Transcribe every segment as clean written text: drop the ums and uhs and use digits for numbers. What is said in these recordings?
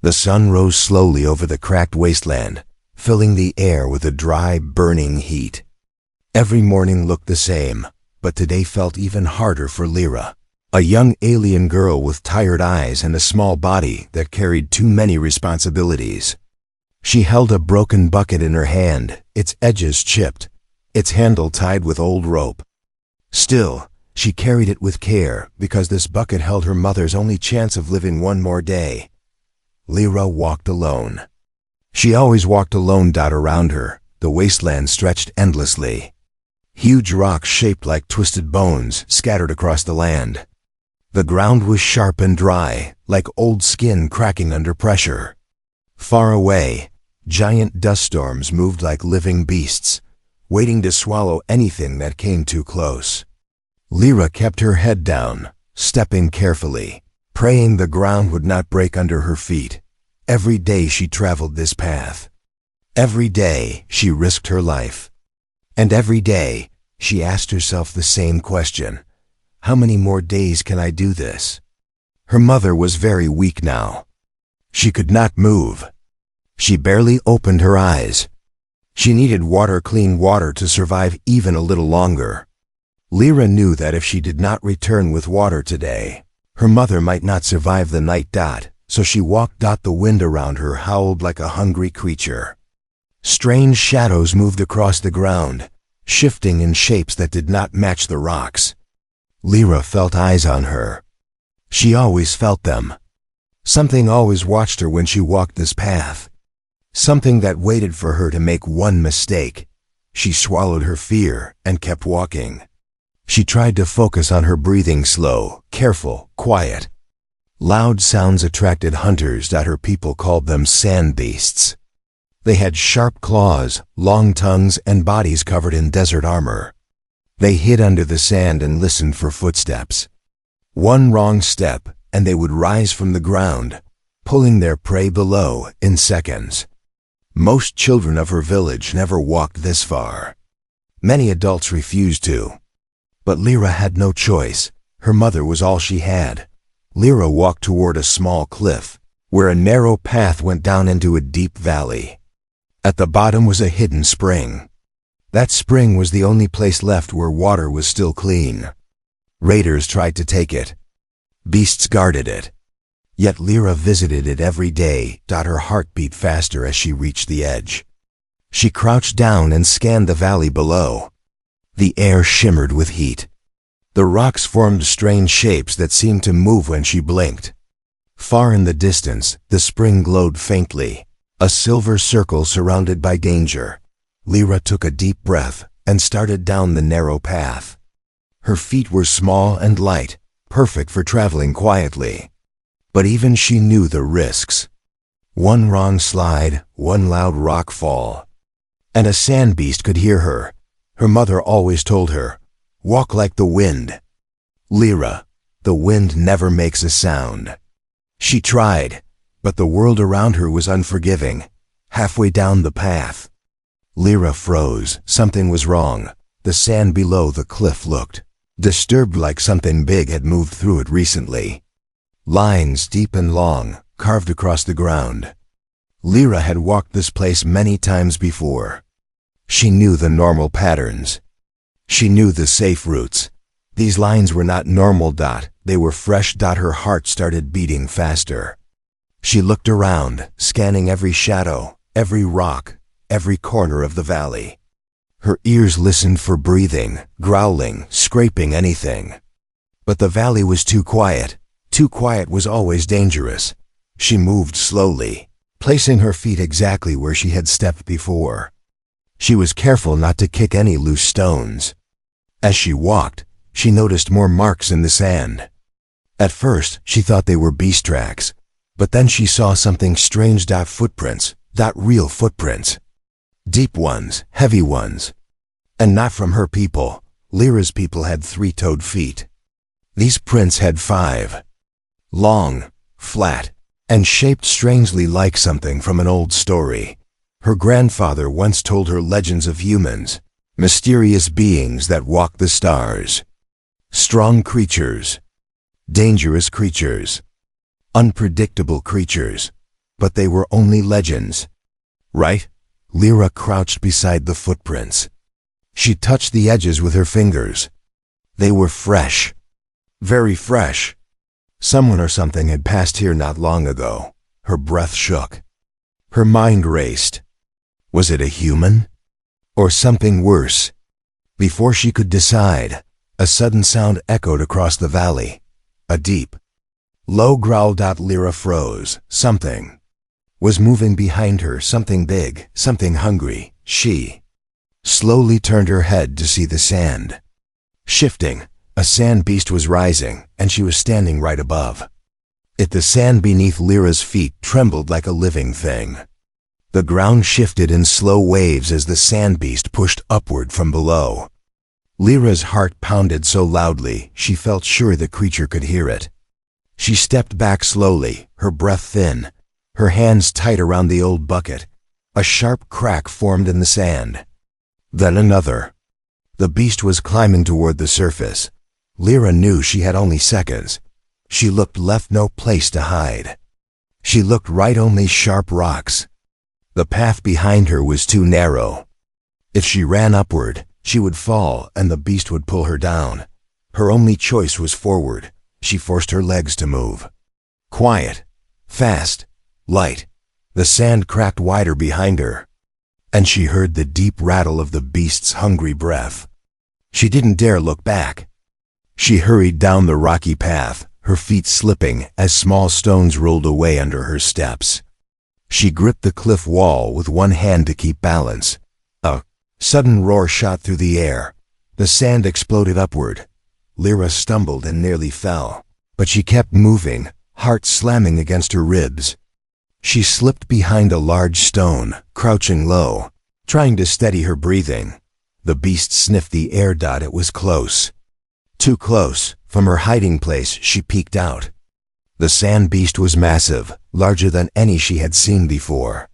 The sun rose slowly over the cracked wasteland, filling the air with a dry, burning heat. Every morning looked the same, but today felt even harder for Lyra, a young alien girl with tired eyes and a small body that carried too many responsibilities. She held a broken bucket in her hand, its edges chipped, its handle tied with old rope. Still, she carried it with care because this bucket held her mother's only chance of living one more day. Lyra walked alone. She always walked alone. Around her, the wasteland stretched endlessly. Huge rocks shaped like twisted bones scattered across the land. The ground was sharp and dry, like old skin cracking under pressure. Far away, giant dust storms moved like living beasts, waiting to swallow anything that came too close. Lyra kept her head down, stepping carefully, praying the ground would not break under her feet. Every day she traveled this path. Every day she risked her life. And every day she asked herself the same question: how many more days can I do this? Her mother was very weak now. She could not move. She barely opened her eyes. She needed water, clean water, to survive even a little longer. Lyra knew that if she did not return with water today, her mother might not survive the night. So she walked. The wind around her howled like a hungry creature. Strange shadows moved across the ground, shifting in shapes that did not match the rocks. Lyra felt eyes on her. She always felt them. Something always watched her when she walked this path. Something that waited for her to make one mistake. She swallowed her fear and kept walking. She tried to focus on her breathing, slow, careful, quiet. Loud sounds attracted hunters. Her people called them sand beasts. They had sharp claws, long tongues, and bodies covered in desert armor. They hid under the sand and listened for footsteps. One wrong step, and they would rise from the ground, pulling their prey below in seconds. Most children of her village never walked this far. Many adults refused to. But Lyra had no choice. Her mother was all she had. Lyra walked toward a small cliff, where a narrow path went down into a deep valley. At the bottom was a hidden spring. That spring was the only place left where water was still clean. Raiders tried to take it. Beasts guarded it. Yet Lyra visited it every day. Her heart beat faster as she reached the edge. She crouched down and scanned the valley below. The air shimmered with heat. The rocks formed strange shapes that seemed to move when she blinked. Far in the distance, the spring glowed faintly, a silver circle surrounded by danger. Lyra took a deep breath and started down the narrow path. Her feet were small and light, perfect for traveling quietly. But even she knew the risks. One wrong slide, one loud rock fall, and a sand beast could hear her. Her mother always told her, "Walk like the wind." Lyra, the wind never makes a sound. She tried, but the world around her was unforgiving. Halfway down the path, Lyra froze. Something was wrong. The sand below the cliff looked disturbed, like something big had moved through it recently. Lines deep and long, carved across the ground. Lyra had walked this place many times before. She knew the normal patterns. She knew the safe routes. These lines were not normal. They were fresh. Her heart started beating faster. She looked around, scanning every shadow, every rock, every corner of the valley. Her ears listened for breathing, growling, scraping, anything. But the valley was too quiet. Too quiet was always dangerous. She moved slowly, placing her feet exactly where she had stepped before. She was careful not to kick any loose stones. As she walked, she noticed more marks in the sand. At first, she thought they were beast tracks, but then she saw something strange. Footprints, real footprints. Deep ones, heavy ones. And not from her people. Lyra's people had 3-toed feet. These prints had 5. Long, flat, and shaped strangely like something from an old story. Her grandfather once told her legends of humans, mysterious beings that walk the stars. Strong creatures, dangerous creatures, unpredictable creatures. but they were only legends. Right? Lyra crouched beside the footprints. She touched the edges with her fingers. They were fresh. Very fresh. Someone or something had passed here not long ago. Her breath shook. Her mind raced. Was it a human? Or something worse? Before she could decide, a sudden sound echoed across the valley. A deep, low growl. Lyra froze. Something was moving behind her, something big, something hungry. She slowly turned her head to see the sand shifting. A sand beast was rising, and she was standing right above it. The sand beneath Lyra's feet trembled like a living thing. The ground shifted in slow waves as the sand beast pushed upward from below. Lyra's heart pounded so loudly she felt sure the creature could hear it. She stepped back slowly, her breath thin, her hands tight around the old bucket. A sharp crack formed in the sand. Then another. The beast was climbing toward the surface. Lyra knew she had only seconds. She looked left, no place to hide. She looked right, only sharp rocks. The path behind her was too narrow. If she ran upward, she would fall and the beast would pull her down. Her only choice was forward. She forced her legs to move. Quiet. Fast. Light. The sand cracked wider behind her, and she heard the deep rattle of the beast's hungry breath. She didn't dare look back. She hurried down the rocky path, her feet slipping as small stones rolled away under her steps. She gripped the cliff wall with one hand to keep balance. A sudden roar shot through the air. The sand exploded upward. Lyra stumbled and nearly fell, but she kept moving, heart slamming against her ribs. She slipped behind a large stone, crouching low, trying to steady her breathing. The beast sniffed the air. It was close. Too close. From her hiding place, she peeked out. The sand beast was massive, larger than any she had seen before.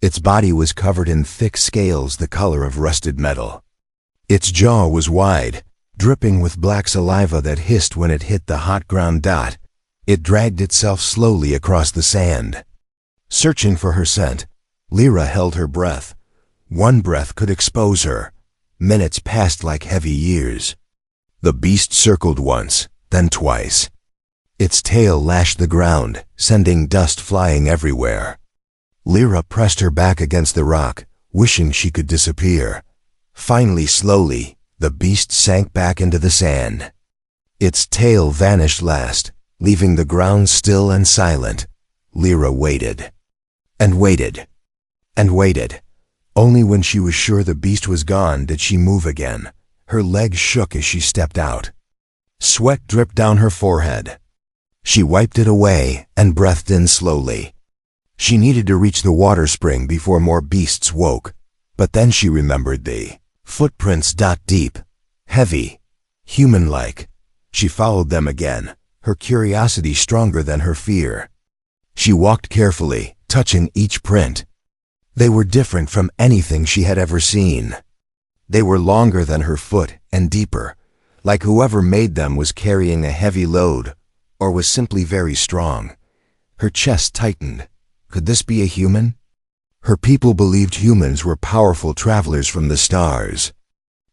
Its body was covered in thick scales the color of rusted metal. Its jaw was wide, dripping with black saliva that hissed when it hit the hot ground. It dragged itself slowly across the sand. Searching for her scent, Lyra held her breath. One breath could expose her. Minutes passed like heavy years. The beast circled once, then twice. Its tail lashed the ground, sending dust flying everywhere. Lyra pressed her back against the rock, wishing she could disappear. Finally, slowly, the beast sank back into the sand. Its tail vanished last, leaving the ground still and silent. Lyra waited. And waited. And waited. Only when she was sure the beast was gone did she move again. Her legs shook as she stepped out. Sweat dripped down her forehead. She wiped it away and breathed in slowly. She needed to reach the water spring before more beasts woke, but then she remembered the footprints. Deep, heavy, human-like. She followed them again, her curiosity stronger than her fear. She walked carefully, touching each print. They were different from anything she had ever seen. They were longer than her foot and deeper, like whoever made them was carrying a heavy load, or was simply very strong. Her chest tightened. Could this be a human? Her people believed humans were powerful travelers from the stars.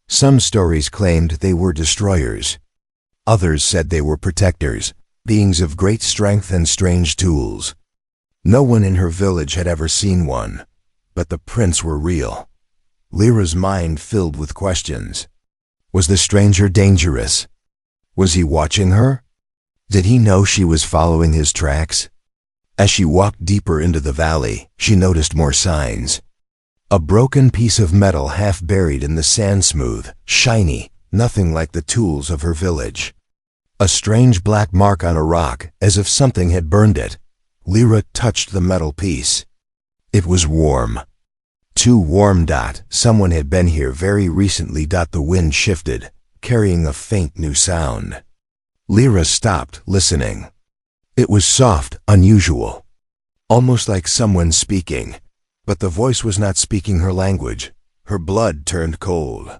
Some stories claimed they were destroyers. Others said they were protectors, beings of great strength and strange tools. No one in her village had ever seen one, but the prints were real. Lyra's mind filled with questions. Was the stranger dangerous? Was he watching her? Did he know she was following his tracks? As she walked deeper into the valley, she noticed more signs. A broken piece of metal half buried in the sand, smooth, shiny, nothing like the tools of her village. A strange black mark on a rock, as if something had burned it. Lyra touched the metal piece. It was warm. Too warm. Someone had been here very recently. The wind shifted, carrying a faint new sound. Lyra stopped, listening. It was soft, unusual, almost like someone speaking, but the voice was not speaking her language. Her blood turned cold.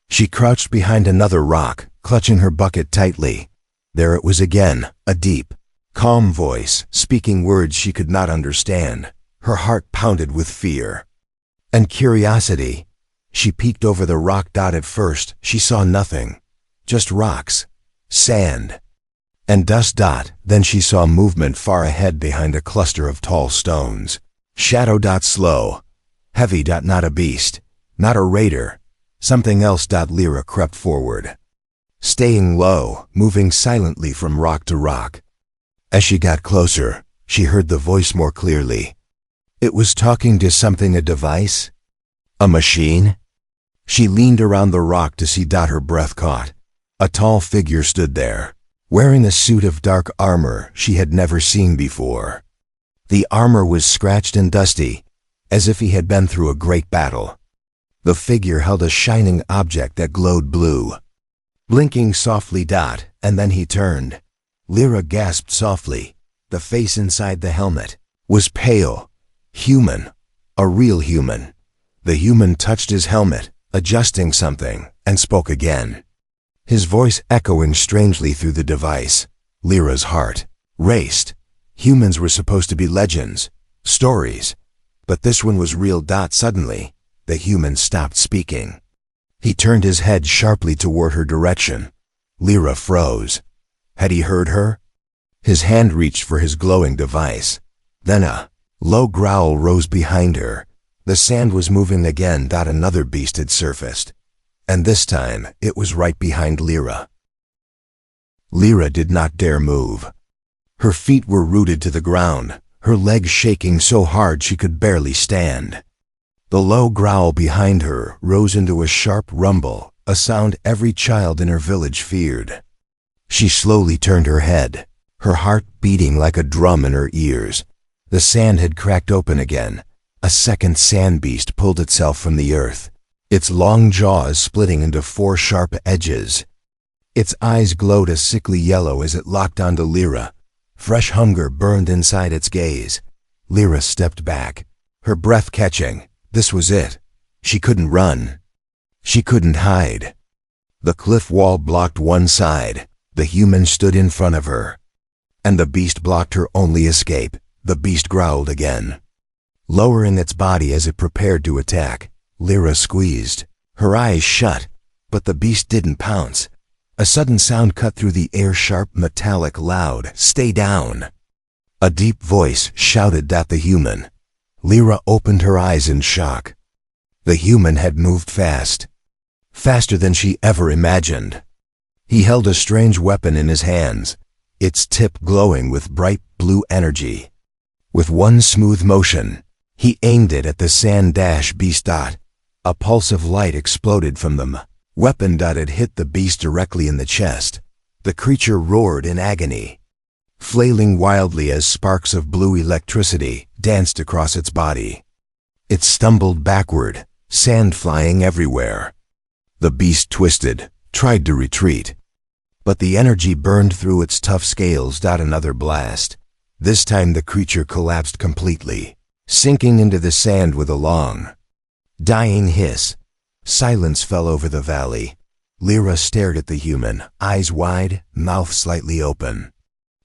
She crouched behind another rock, clutching her bucket tightly. There it was again, a deep, calm voice, speaking words she could not understand. Her heart pounded with fear and curiosity. She peeked over the rock. At first, she saw nothing, just rocks, sand, and dust. Then she saw movement far ahead behind a cluster of tall stones. Shadow. Slow, heavy. Not a beast, not a raider, something else. Lyra crept forward, staying low, moving silently from rock to rock. As she got closer, she heard the voice more clearly. It was talking to something, a device, a machine. She leaned around the rock to see. Her breath caught. A tall figure stood there, wearing a suit of dark armor she had never seen before. The armor was scratched and dusty, as if he had been through a great battle. The figure held a shining object that glowed blue, blinking softly. And then he turned. Lyra gasped softly. The face inside the helmet was pale, human, a real human. The human touched his helmet, adjusting something, and spoke again, his voice echoing strangely through the device. Lyra's heart raced. Humans were supposed to be legends, stories, but this one was real. Suddenly, the human stopped speaking. He turned his head sharply toward her direction. Lyra froze. Had he heard her? His hand reached for his glowing device. Then a low growl rose behind her. The sand was moving again. Another beast had surfaced, and this time it was right behind Lyra. Lyra did not dare move. Her feet were rooted to the ground, her legs shaking so hard she could barely stand. The low growl behind her rose into a sharp rumble, a sound every child in her village feared. She slowly turned her head, her heart beating like a drum in her ears. The sand had cracked open again. A second sand beast pulled itself from the earth, its long jaws splitting into 4 sharp edges. Its eyes glowed a sickly yellow as it locked onto Lyra. Fresh hunger burned inside its gaze. Lyra stepped back, her breath catching. This was it. She couldn't run. She couldn't hide. The cliff wall blocked one side. The human stood in front of her, and the beast blocked her only escape. The beast growled again, lowering its body as it prepared to attack. Lyra squeezed, her eyes shut, but the beast didn't pounce. A sudden sound cut through the air, sharp, metallic, loud. "Stay down!" A deep voice shouted at the human. Lyra opened her eyes in shock. The human had moved fast, faster than she ever imagined. He held a strange weapon in his hands, its tip glowing with bright blue energy. With one smooth motion, he aimed it at the sand beast. A pulse of light exploded from the weapon. It hit the beast directly in the chest. The creature roared in agony, flailing wildly as sparks of blue electricity danced across its body. It stumbled backward, sand flying everywhere. The beast twisted, tried to retreat, but the energy burned through its tough scales. Another blast. This time the creature collapsed completely, sinking into the sand with a long, dying hiss. Silence fell over the valley. Lyra stared at the human, eyes wide, mouth slightly open.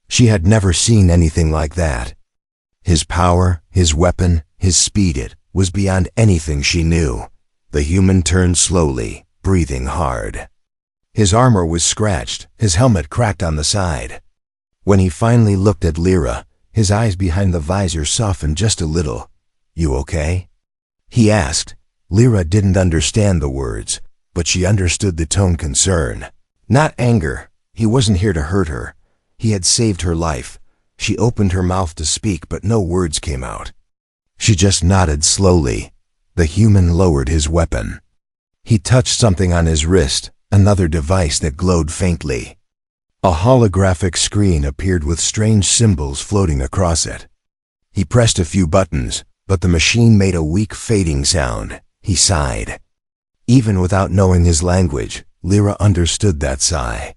She had never seen anything like that. His power, his weapon, his speed, it was beyond anything she knew. The human turned slowly, breathing hard. His armor was scratched, his helmet cracked on the side. When he finally looked at Lyra, his eyes behind the visor softened just a little. "You okay?" he asked. Lyra didn't understand the words, but she understood the tone. Concern, not anger. He wasn't here to hurt her. He had saved her life. She opened her mouth to speak, but no words came out. She just nodded slowly. The human lowered his weapon. He touched something on his wrist, another device that glowed faintly. A holographic screen appeared with strange symbols floating across it. He pressed a few buttons, but the machine made a weak, fading sound. He sighed. Even without knowing his language, Lyra understood that sigh.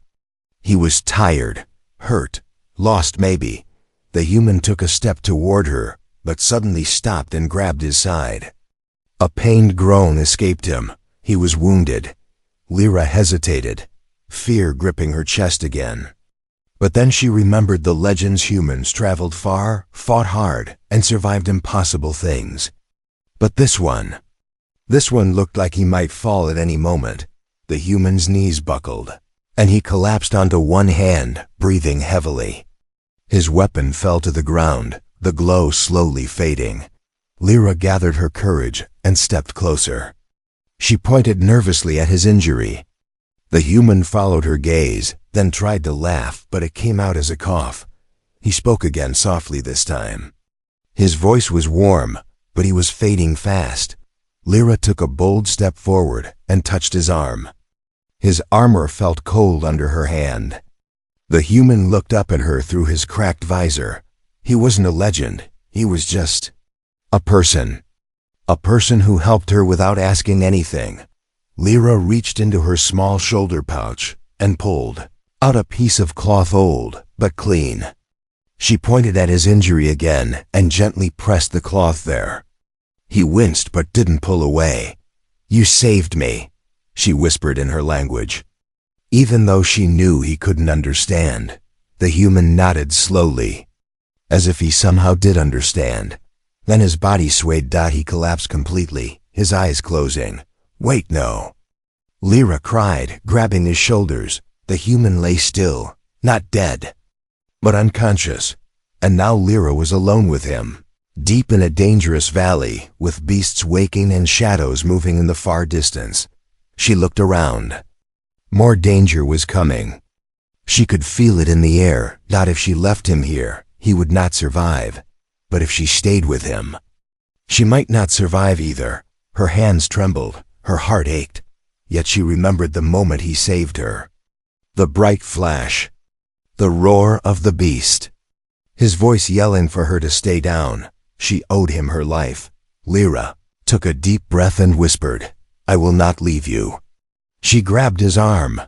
He was tired, hurt, lost maybe. The human took a step toward her, but suddenly stopped and grabbed his side. A pained groan escaped him. He was wounded. Lyra hesitated, fear gripping her chest again. But then she remembered the legends humans traveled far, fought hard, and survived impossible things. But this one looked like he might fall at any moment. The human's knees buckled, and he collapsed onto one hand, breathing heavily. His weapon fell to the ground, the glow slowly fading. Lyra gathered her courage and stepped closer. She pointed nervously at his injury. The human followed her gaze, then tried to laugh, but it came out as a cough. He spoke again softly this time. His voice was warm, but he was fading fast. Lyra took a bold step forward and touched his arm. His armor felt cold under her hand. The human looked up at her through his cracked visor. He wasn't a legend, he was just a person. A person who helped her without asking anything. Lyra reached into her small shoulder pouch and pulled out a piece of cloth, old but clean. She pointed at his injury again and gently pressed the cloth there. He winced but didn't pull away. "You saved me," she whispered in her language. Even though she knew he couldn't understand, the human nodded slowly, as if he somehow did understand. Then his body swayed. He collapsed completely, his eyes closing. "Wait, no!" Lyra cried, grabbing his shoulders. The human lay still, not dead, but unconscious. And now Lyra was alone with him, deep in a dangerous valley, with beasts waking and shadows moving in the far distance. She looked around. More danger was coming. She could feel it in the air. Not if she left him here, he would not survive. But if she stayed with him, she might not survive either. Her hands trembled, her heart ached. Yet she remembered the moment he saved her. The bright flash, the roar of the beast, his voice yelling for her to stay down. She owed him her life. Lyra took a deep breath and whispered, "I will not leave you." She grabbed his arm,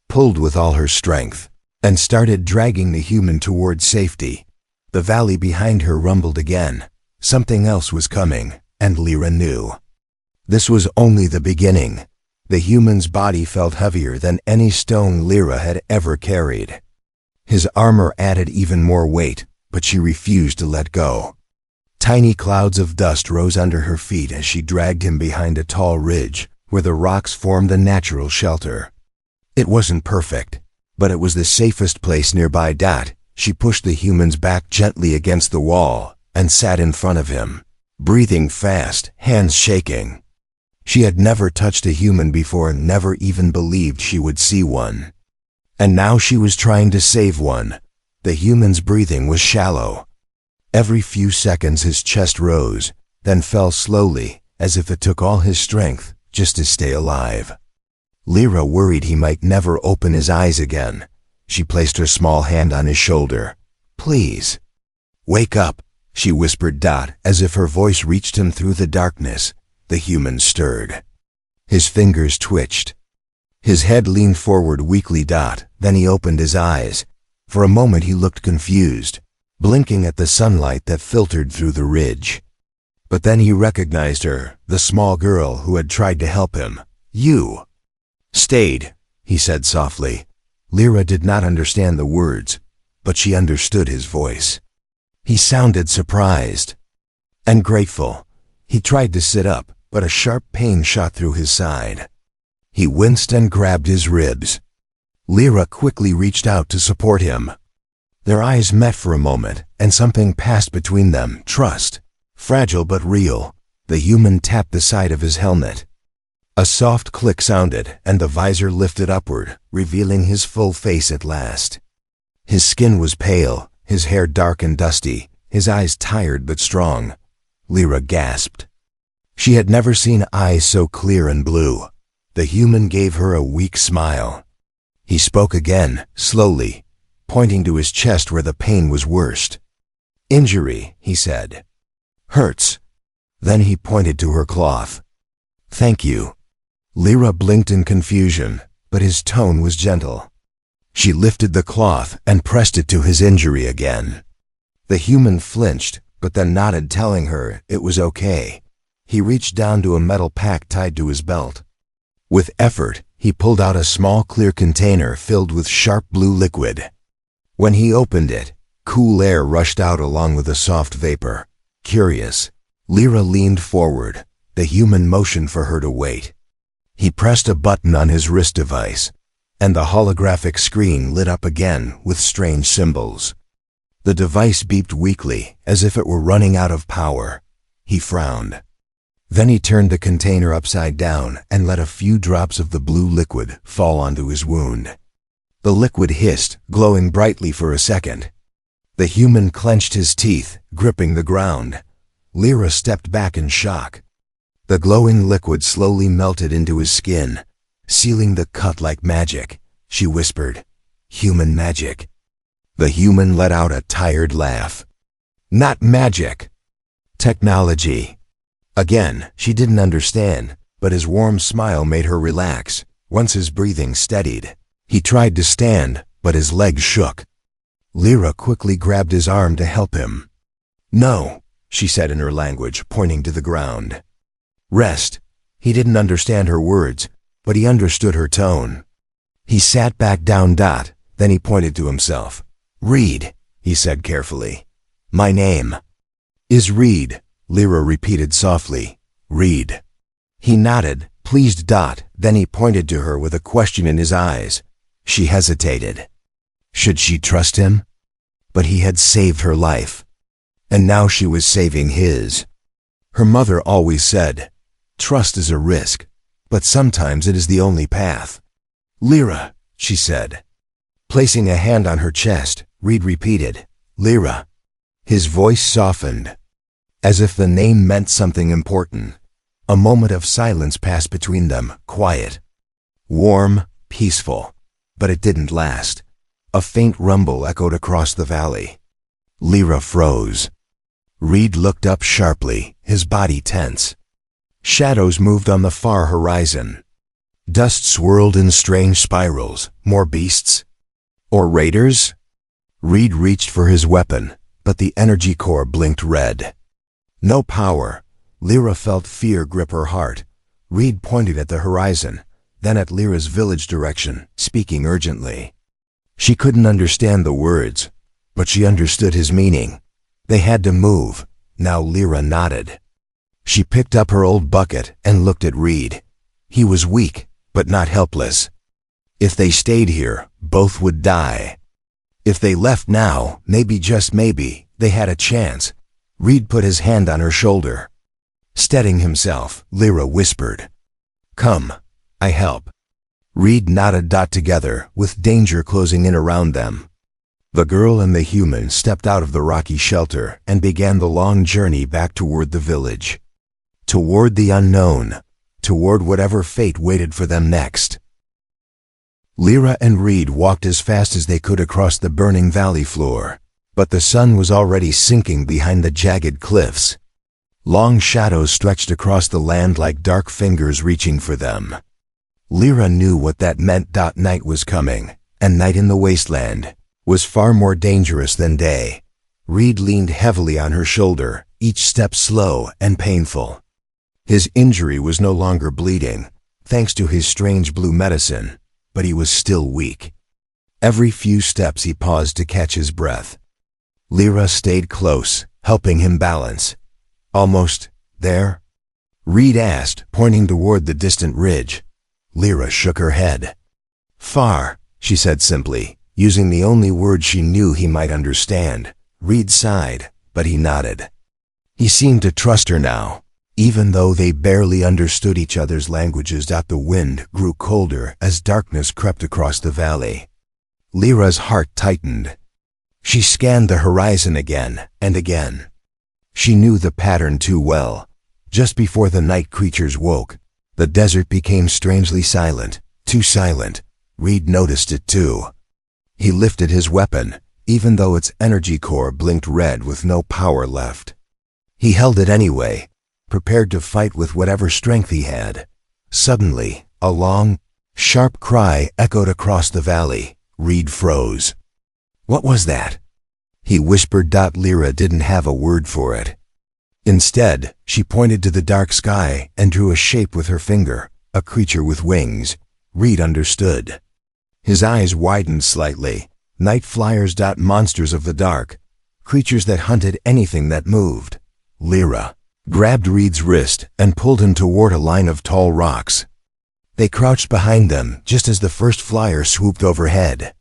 pulled with all her strength, and started dragging the human toward safety. The valley behind her rumbled again. Something else was coming, and Lyra knew. This was only the beginning. The human's body felt heavier than any stone Lyra had ever carried. His armor added even more weight, but she refused to let go. Tiny clouds of dust rose under her feet as she dragged him behind a tall ridge, where the rocks formed a natural shelter. It wasn't perfect, but it was the safest place nearby. She pushed the human's back gently against the wall and sat in front of him, breathing fast, hands shaking. She had never touched a human before, never even believed she would see one. And now she was trying to save one. The human's breathing was shallow. Every few seconds his chest rose, then fell slowly, as if it took all his strength just to stay alive. Lyra worried he might never open his eyes again. She placed her small hand on his shoulder. "Please, wake up," she whispered. As if her voice reached him through the darkness, the human stirred. His fingers twitched. His head leaned forward weakly. Then he opened his eyes. For a moment he looked confused, blinking at the sunlight that filtered through the ridge. But then he recognized her, the small girl who had tried to help him. "You stayed," he said softly. Lyra did not understand the words, but she understood his voice. He sounded surprised and grateful. He tried to sit up, but a sharp pain shot through his side. He winced and grabbed his ribs. Lyra quickly reached out to support him. Their eyes met for a moment, and something passed between them. Trust. Fragile but real. The human tapped the side of his helmet. A soft click sounded, and the visor lifted upward, revealing his full face at last. His skin was pale, his hair dark and dusty, his eyes tired but strong. Lyra gasped. She had never seen eyes so clear and blue. The human gave her a weak smile. He spoke again, slowly, pointing to his chest where the pain was worst. "Injury," he said. "Hurts." Then he pointed to her cloth. "Thank you." Lyra blinked in confusion, but his tone was gentle. She lifted the cloth and pressed it to his injury again. The human flinched, but then nodded, telling her it was okay. He reached down to a metal pack tied to his belt. With effort, he pulled out a small clear container filled with sharp blue liquid. When he opened it, cool air rushed out along with a soft vapor. Curious, Lyra leaned forward, the human motion for her to wait. He pressed a button on his wrist device, and the holographic screen lit up again with strange symbols. The device beeped weakly, as if it were running out of power. He frowned. Then he turned the container upside down and let a few drops of the blue liquid fall onto his wound. The liquid hissed, glowing brightly for a second. The human clenched his teeth, gripping the ground. Lyra stepped back in shock. The glowing liquid slowly melted into his skin, sealing the cut like magic. She whispered, "Human magic." The human let out a tired laugh. "Not magic. Technology." Again, she didn't understand, but his warm smile made her relax. Once his breathing steadied, he tried to stand, but his legs shook. Lyra quickly grabbed his arm to help him. "No," she said in her language, pointing to the ground. "Rest." He didn't understand her words, but he understood her tone. He sat back down. Then he pointed to himself. "Reed," he said carefully. "My name is Reed," Lyra repeated softly. "Reed." He nodded, pleased. Then he pointed to her with a question in his eyes. She hesitated. Should she trust him? But he had saved her life, and now she was saving his. Her mother always said, "Trust is a risk, but sometimes it is the only path." "Lyra," she said. Placing a hand on her chest, Reed repeated, "Lyra." His voice softened, as if the name meant something important. A moment of silence passed between them, quiet, warm, peaceful. But it didn't last. A faint rumble echoed across the valley. Lyra froze. Reed looked up sharply, his body tense. Shadows moved on the far horizon. Dust swirled in strange spirals. More beasts? Or raiders? Reed reached for his weapon, but the energy core blinked red. No power. Lyra felt fear grip her heart. Reed pointed at the horizon, then at Lyra's village direction, speaking urgently. She couldn't understand the words, but she understood his meaning. They had to move. Now Lyra nodded. She picked up her old bucket and looked at Reed. He was weak, but not helpless. If they stayed here, both would die. If they left now, maybe, just maybe, they had a chance. Reed put his hand on her shoulder. Steadying himself, Lyra whispered, "Come, I help." Reed nodded. Together, with danger closing in around them, the girl and the human stepped out of the rocky shelter and began the long journey back toward the village. Toward the unknown. Toward whatever fate waited for them next. Lyra and Reed walked as fast as they could across the burning valley floor, but the sun was already sinking behind the jagged cliffs. Long shadows stretched across the land like dark fingers reaching for them. Lyra knew what that meant. Night was coming, and night in the wasteland was far more dangerous than day. Reed leaned heavily on her shoulder, each step slow and painful. His injury was no longer bleeding, thanks to his strange blue medicine, but he was still weak. Every few steps he paused to catch his breath. Lyra stayed close, helping him balance. "Almost there?" Reed asked, pointing toward the distant ridge. Lyra shook her head. "Far," she said simply, using the only word she knew he might understand. Reed sighed, but he nodded. He seemed to trust her now, even though they barely understood each other's languages. The wind grew colder as darkness crept across the valley. Lyra's heart tightened. She scanned the horizon again and again. She knew the pattern too well. Just before the night creatures woke, the desert became strangely silent, too silent. Reed noticed it too. He lifted his weapon, even though its energy core blinked red with no power left. He held it anyway, prepared to fight with whatever strength he had. Suddenly, a long, sharp cry echoed across the valley. Reed froze. What was that? He whispered. Lyra didn't have a word for it. Instead, she pointed to the dark sky and drew a shape with her finger, a creature with wings. Reed understood. His eyes widened slightly. Night flyers. Monsters of the dark. Creatures that hunted anything that moved. Lyra grabbed Reed's wrist and pulled him toward a line of tall rocks. They crouched behind them just as the first flyer swooped overhead.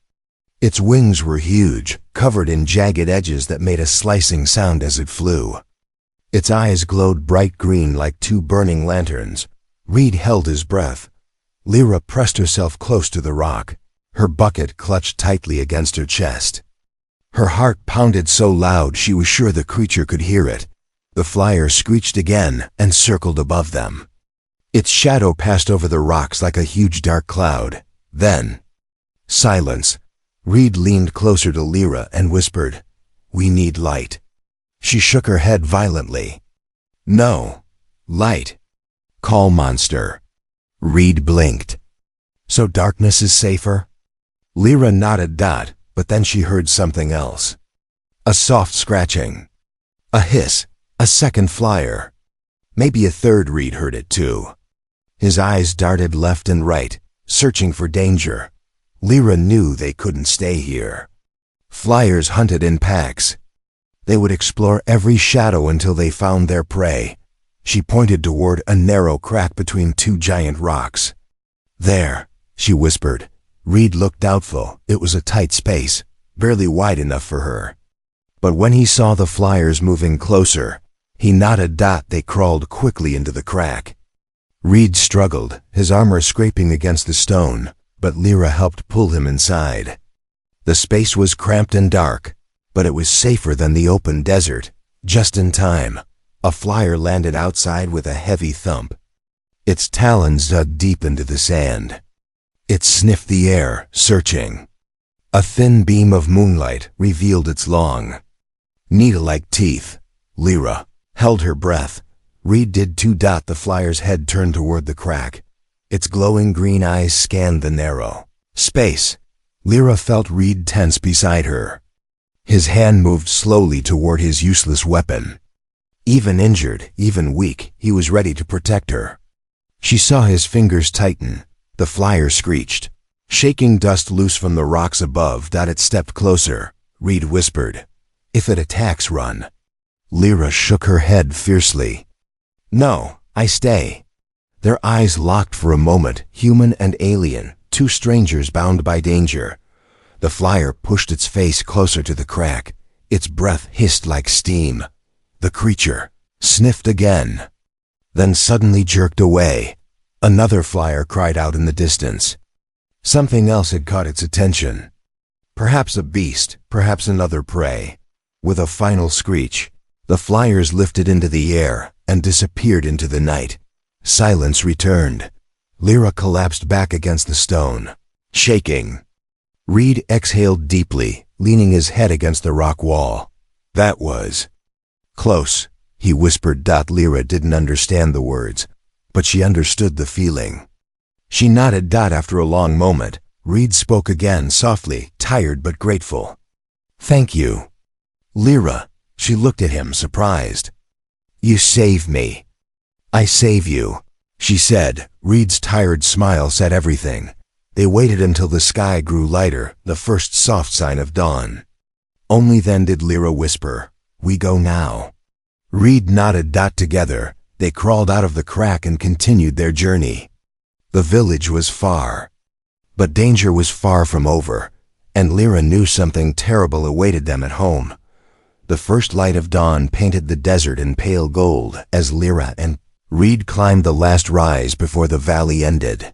Its wings were huge, covered in jagged edges that made a slicing sound as it flew. Its eyes glowed bright green like two burning lanterns. Reed held his breath. Lyra pressed herself close to the rock, her bucket clutched tightly against her chest. Her heart pounded so loud she was sure the creature could hear it. The flyer screeched again and circled above them. Its shadow passed over the rocks like a huge dark cloud. Then, silence. Reed leaned closer to Lyra and whispered, "We need light." She shook her head violently. "No, light. Call monster." Reed blinked. "So darkness is safer?" Lyra nodded. But then she heard something else. A soft scratching. A hiss. A second flyer. Maybe a third. Reed heard it too. His eyes darted left and right, searching for danger. Lyra knew they couldn't stay here. Flyers hunted in packs. They would explore every shadow until they found their prey. She pointed toward a narrow crack between two giant rocks. "There," she whispered. Reed looked doubtful. It was a tight space, barely wide enough for her. But when he saw the flyers moving closer, he nodded. They crawled quickly into the crack. Reed struggled, his armor scraping against the stone, but Lyra helped pull him inside. The space was cramped and dark, but it was safer than the open desert. Just in time, a flyer landed outside with a heavy thump. Its talons dug deep into the sand. It sniffed the air, searching. A thin beam of moonlight revealed its long, needle-like teeth. Lyra held her breath. Reed did too. The flyer's head turned toward the crack. Its glowing green eyes scanned the narrow space. Lyra felt Reed tense beside her. His hand moved slowly toward his useless weapon. Even injured, even weak, he was ready to protect her. She saw his fingers tighten. The flyer screeched, shaking dust loose from the rocks above. It stepped closer. Reed whispered, "If it attacks, run." Lyra shook her head fiercely. "No, I stay." Their eyes locked for a moment, human and alien, two strangers bound by danger. The flyer pushed its face closer to the crack. Its breath hissed like steam. The creature sniffed again, then suddenly jerked away. Another flyer cried out in the distance. Something else had caught its attention. Perhaps a beast, perhaps another prey. With a final screech, the flyers lifted into the air and disappeared into the night. Silence returned. Lyra collapsed back against the stone, shaking. Reed exhaled deeply, leaning his head against the rock wall. "That was close," he whispered. Lyra didn't understand the words, but she understood the feeling. She nodded. After a long moment, Reed spoke again, softly, tired but grateful. "Thank you." "Lyra," she looked at him, surprised. "You saved me." "I save you," she said. Reed's tired smile said everything. They waited until the sky grew lighter, the first soft sign of dawn. Only then did Lyra whisper, "We go now." Reed nodded. Together, they crawled out of the crack and continued their journey. The village was far, but danger was far from over, and Lyra knew something terrible awaited them at home. The first light of dawn painted the desert in pale gold as Lyra and Reed climbed the last rise before the valley ended.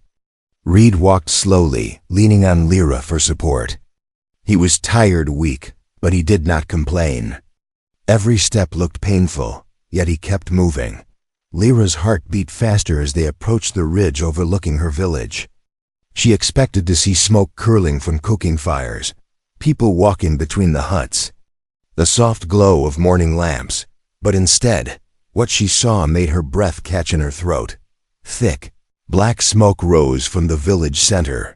Reed walked slowly, leaning on Lyra for support. He was tired, weak, but he did not complain. Every step looked painful, yet he kept moving. Lyra's heart beat faster as they approached the ridge overlooking her village. She expected to see smoke curling from cooking fires, people walking between the huts, the soft glow of morning lamps, but instead, what she saw made her breath catch in her throat. Thick, black smoke rose from the village center.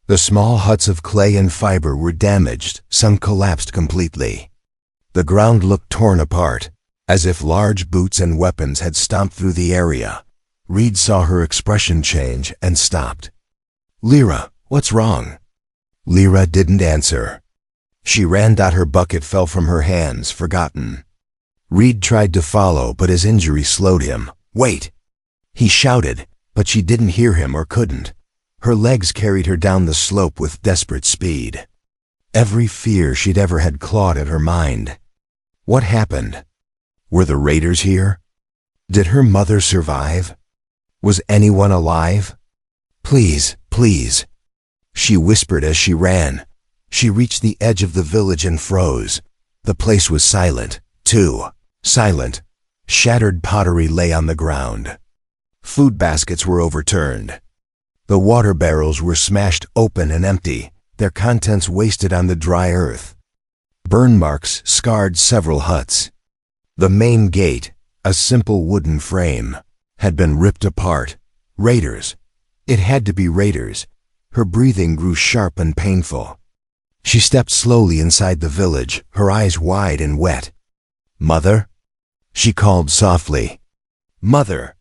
The small huts of clay and fiber were damaged, some collapsed completely. The ground looked torn apart, as if large boots and weapons had stomped through the area. Reed saw her expression change and stopped. "Lyra, what's wrong?" Lyra didn't answer. She ran. Her bucket fell from her hands, forgotten. Reed tried to follow, but his injury slowed him. "Wait!" He shouted, but she didn't hear him or couldn't. Her legs carried her down the slope with desperate speed. Every fear she'd ever had clawed at her mind. What happened? Were the raiders here? Did her mother survive? Was anyone alive? "Please, please," she whispered as she ran. She reached the edge of the village and froze. The place was silent, too. Silent. Shattered pottery lay on the ground. Food baskets were overturned. The water barrels were smashed open and empty, their contents wasted on the dry earth. Burn marks scarred several huts. The main gate, a simple wooden frame, had been ripped apart. Raiders. It had to be raiders. Her breathing grew sharp and painful. She stepped slowly inside the village, her eyes wide and wet. "Mother?" she called softly. "Mother!"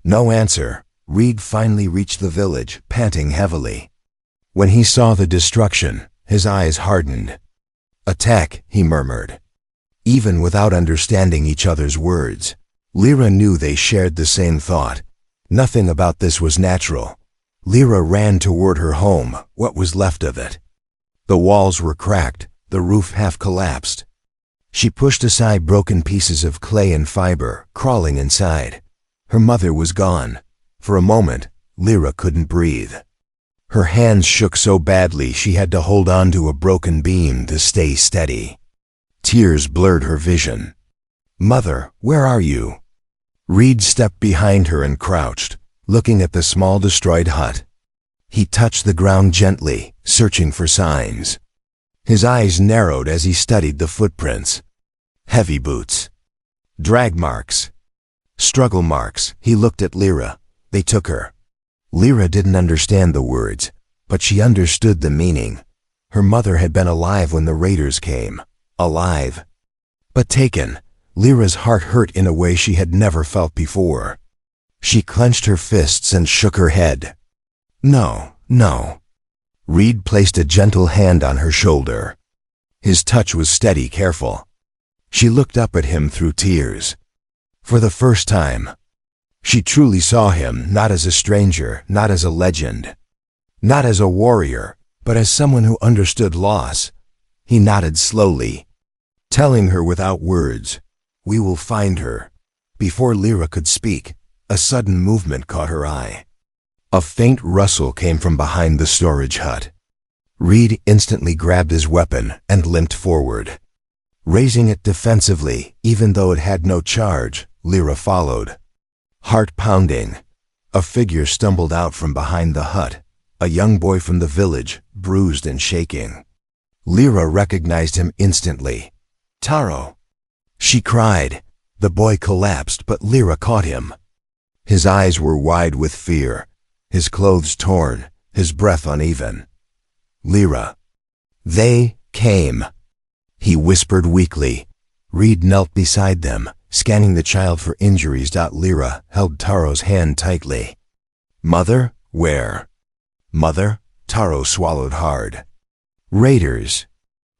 No answer. Reed finally reached the village, panting heavily. When he saw the destruction, his eyes hardened. "Attack," he murmured. Even without understanding each other's words, Lyra knew they shared the same thought. Nothing about this was natural. Lyra ran toward her home, what was left of it. The walls were cracked, the roof half collapsed. She pushed aside broken pieces of clay and fiber, crawling inside. Her mother was gone. For a moment, Lyra couldn't breathe. Her hands shook so badly she had to hold on to a broken beam to stay steady. Tears blurred her vision. "Mother, where are you?" Reed stepped behind her and crouched, looking at the small destroyed hut. He touched the ground gently, searching for signs. His eyes narrowed as he studied the footprints. Heavy boots. Drag marks. Struggle marks. He looked at Lyra. They took her. Lyra didn't understand the words, but she understood the meaning. Her mother had been alive when the raiders came. Alive. But taken. Lyra's heart hurt in a way she had never felt before. She clenched her fists and shook her head. "No, no." Reed placed a gentle hand on her shoulder. His touch was steady, careful. She looked up at him through tears. For the first time, she truly saw him not as a stranger, not as a legend, not as a warrior, but as someone who understood loss. He nodded slowly, telling her without words, "We will find her." Before Lyra could speak, a sudden movement caught her eye. A faint rustle came from behind the storage hut. Reed instantly grabbed his weapon and limped forward. Raising it defensively, even though it had no charge, Lyra followed. Heart pounding, a figure stumbled out from behind the hut, a young boy from the village, bruised and shaking. Lyra recognized him instantly. "Taro!" she cried. The boy collapsed, but Lyra caught him. His eyes were wide with fear, his clothes torn, his breath uneven. "Lyra." "They came," he whispered weakly. Reed knelt beside them, scanning the child for injuries. Lyra held Taro's hand tightly. "Mother, where?" "Mother?" Taro swallowed hard. "Raiders.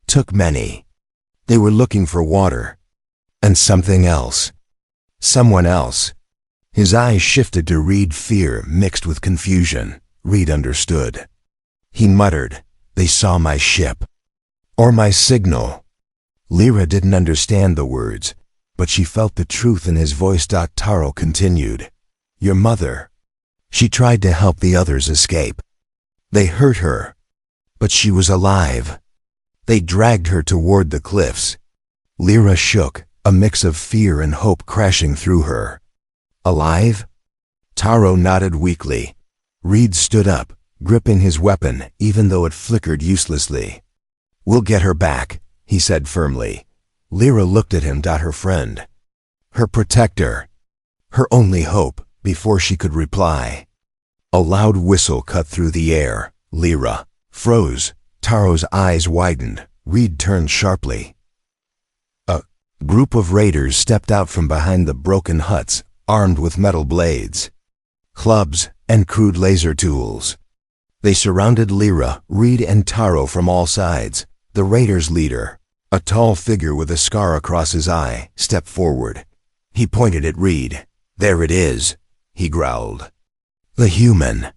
Took many. They were looking for water. And something else. Someone else." His eyes shifted to Reed, fear mixed with confusion. Reed understood. He muttered, "They saw my ship. Or my signal." Lyra didn't understand the words, but she felt the truth in his voice. Taro continued, "Your mother. She tried to help the others escape. They hurt her, but she was alive. They dragged her toward the cliffs." Lyra shook, a mix of fear and hope crashing through her. "Alive?" Taro nodded weakly. Reed stood up, gripping his weapon even though it flickered uselessly. "We'll get her back," he said firmly. Lyra looked at him. Her friend. Her protector. Her only hope, before she could reply. A loud whistle cut through the air. Lyra froze. Taro's eyes widened. Reed turned sharply. A group of raiders stepped out from behind the broken huts, armed with metal blades, clubs, and crude laser tools. They surrounded Lyra, Reed, and Taro from all sides. The raiders' leader, a tall figure with a scar across his eye, stepped forward. He pointed at Reed. "There it is," he growled. "The human."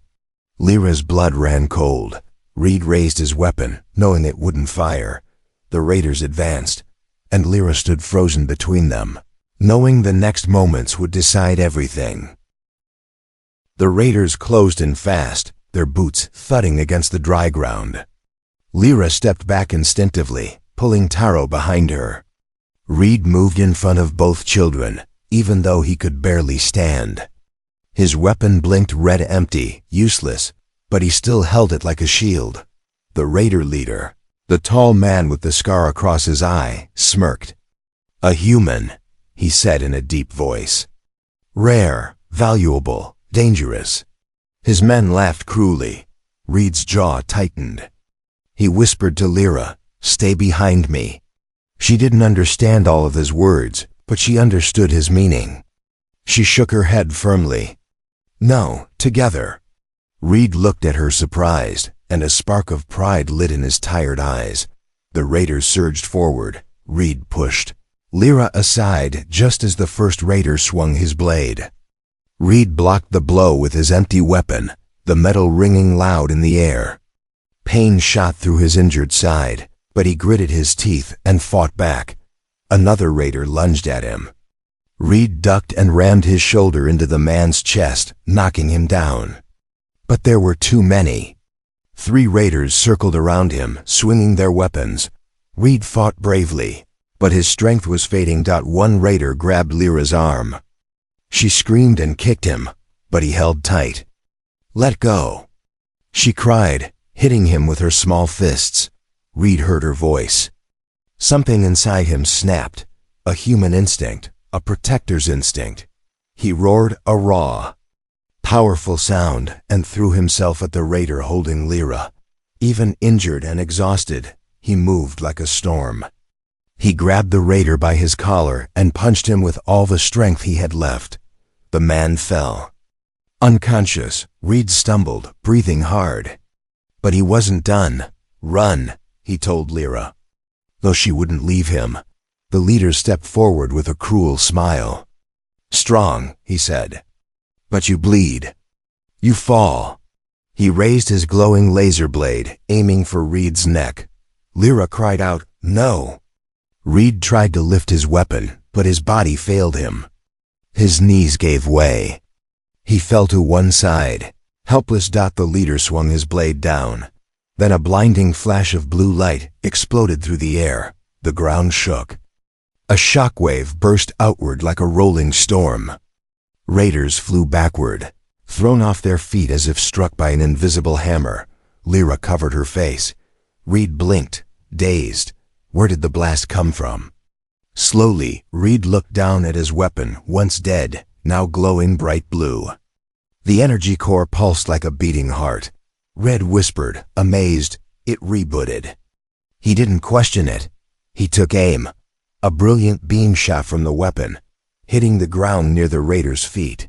Lyra's blood ran cold. Reed raised his weapon, knowing it wouldn't fire. The raiders advanced, and Lyra stood frozen between them, knowing the next moments would decide everything. The raiders closed in fast, their boots thudding against the dry ground. Lyra stepped back instinctively, pulling Taro behind her. Reed moved in front of both children, even though he could barely stand. His weapon blinked red empty, useless, but he still held it like a shield. The raider leader, the tall man with the scar across his eye, smirked. "A human," he said in a deep voice. "Rare, valuable, dangerous." His men laughed cruelly. Reed's jaw tightened. He whispered to Lyra, "Stay behind me." She didn't understand all of his words, but she understood his meaning. She shook her head firmly. "No, together." Reed looked at her surprised, and a spark of pride lit in his tired eyes. The raiders surged forward. Reed pushed Lyra aside just as the first raider swung his blade. Reed blocked the blow with his empty weapon, the metal ringing loud in the air. Pain shot through his injured side, but he gritted his teeth and fought back. Another raider lunged at him. Reed ducked and rammed his shoulder into the man's chest, knocking him down. But there were too many. 3 raiders circled around him, swinging their weapons. Reed fought bravely, but his strength was fading. One raider grabbed Lyra's arm. She screamed and kicked him, but he held tight. "Let go," she cried, hitting him with her small fists. Reed heard her voice. Something inside him snapped, a human instinct, a protector's instinct. He roared a raw, powerful sound and threw himself at the raider holding Lyra. Even injured and exhausted, he moved like a storm. He grabbed the raider by his collar and punched him with all the strength he had left. The man fell. Unconscious, Reed stumbled, breathing hard. But he wasn't done. "Run," he told Lyra. Though she wouldn't leave him, the leader stepped forward with a cruel smile. "Strong," he said, "but you bleed. You fall." He raised his glowing laser blade, aiming for Reed's neck. Lyra cried out, "No." Reed tried to lift his weapon, but his body failed him. His knees gave way. He fell to one side. Helpless. The leader swung his blade down. Then a blinding flash of blue light exploded through the air. The ground shook. A shockwave burst outward like a rolling storm. Raiders flew backward, thrown off their feet as if struck by an invisible hammer. Lyra covered her face. Reed blinked, dazed. Where did the blast come from? Slowly, Reed looked down at his weapon, once dead, now glowing bright blue. The energy core pulsed like a beating heart. Red whispered, amazed, "It rebooted." He didn't question it. He took aim. A brilliant beam shot from the weapon, hitting the ground near the raiders' feet.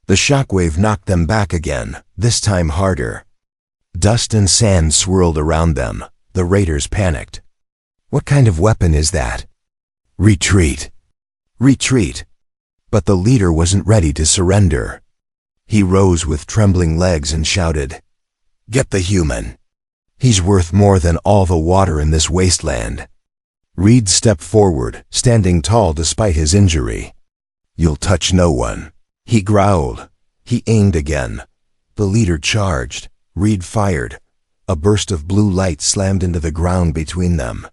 The shockwave knocked them back again, this time harder. Dust and sand swirled around them. The raiders panicked. "What kind of weapon is that?" "Retreat. Retreat." But the leader wasn't ready to surrender. He rose with trembling legs and shouted, "Get the human. He's worth more than all the water in this wasteland." Reed stepped forward, standing tall despite his injury. "You'll touch no one," he growled. He aimed again. The leader charged. Reed fired. A burst of blue light slammed into the ground between them.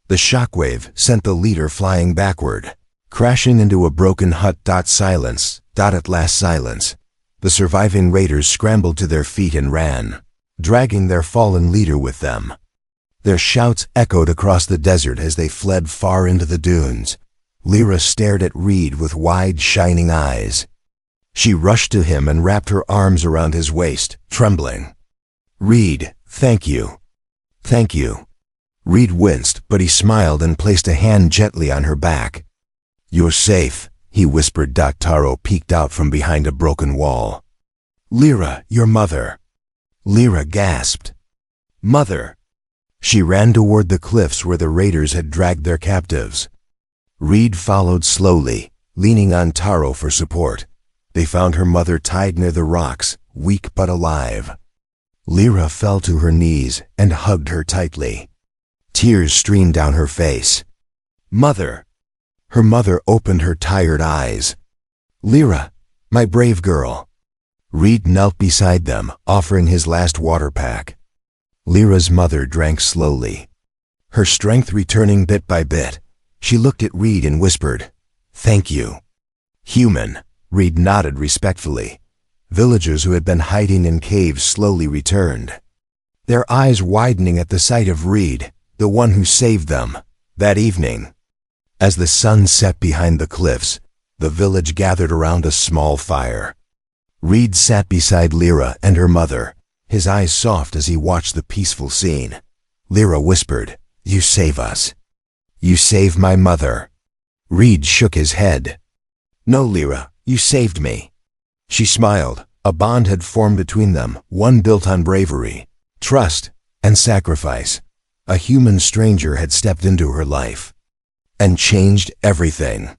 The shockwave sent the leader flying backward, crashing into a broken hut. Silence. At last silence. The surviving raiders scrambled to their feet and ran, dragging their fallen leader with them. Their shouts echoed across the desert as they fled far into the dunes. Lyra stared at Reed with wide, shining eyes. She rushed to him and wrapped her arms around his waist, trembling. "Reed, thank you. Thank you." Reed winced, but he smiled and placed a hand gently on her back. "You're safe," he whispered. Taro peeked out from behind a broken wall. "Lyra, your mother." Lyra gasped. "Mother." She ran toward the cliffs where the raiders had dragged their captives. Reed followed slowly, leaning on Taro for support. They found her mother tied near the rocks, weak but alive. Lyra fell to her knees and hugged her tightly. Tears streamed down her face. "Mother!" Her mother opened her tired eyes. "Lyra, my brave girl." Reed knelt beside them, offering his last water pack. Lyra's mother drank slowly. Her strength returning bit by bit, she looked at Reed and whispered, "Thank you." "Human," Reed nodded respectfully. Villagers who had been hiding in caves slowly returned, their eyes widening at the sight of Reed, the one who saved them, that evening. As the sun set behind the cliffs, the village gathered around a small fire. Reed sat beside Lyra and her mother, his eyes soft as he watched the peaceful scene. Lyra whispered, "You save us. You save my mother." Reed shook his head. "No, Lyra, you saved me." She smiled. A bond had formed between them, one built on bravery, trust, and sacrifice. A human stranger had stepped into her life and changed everything.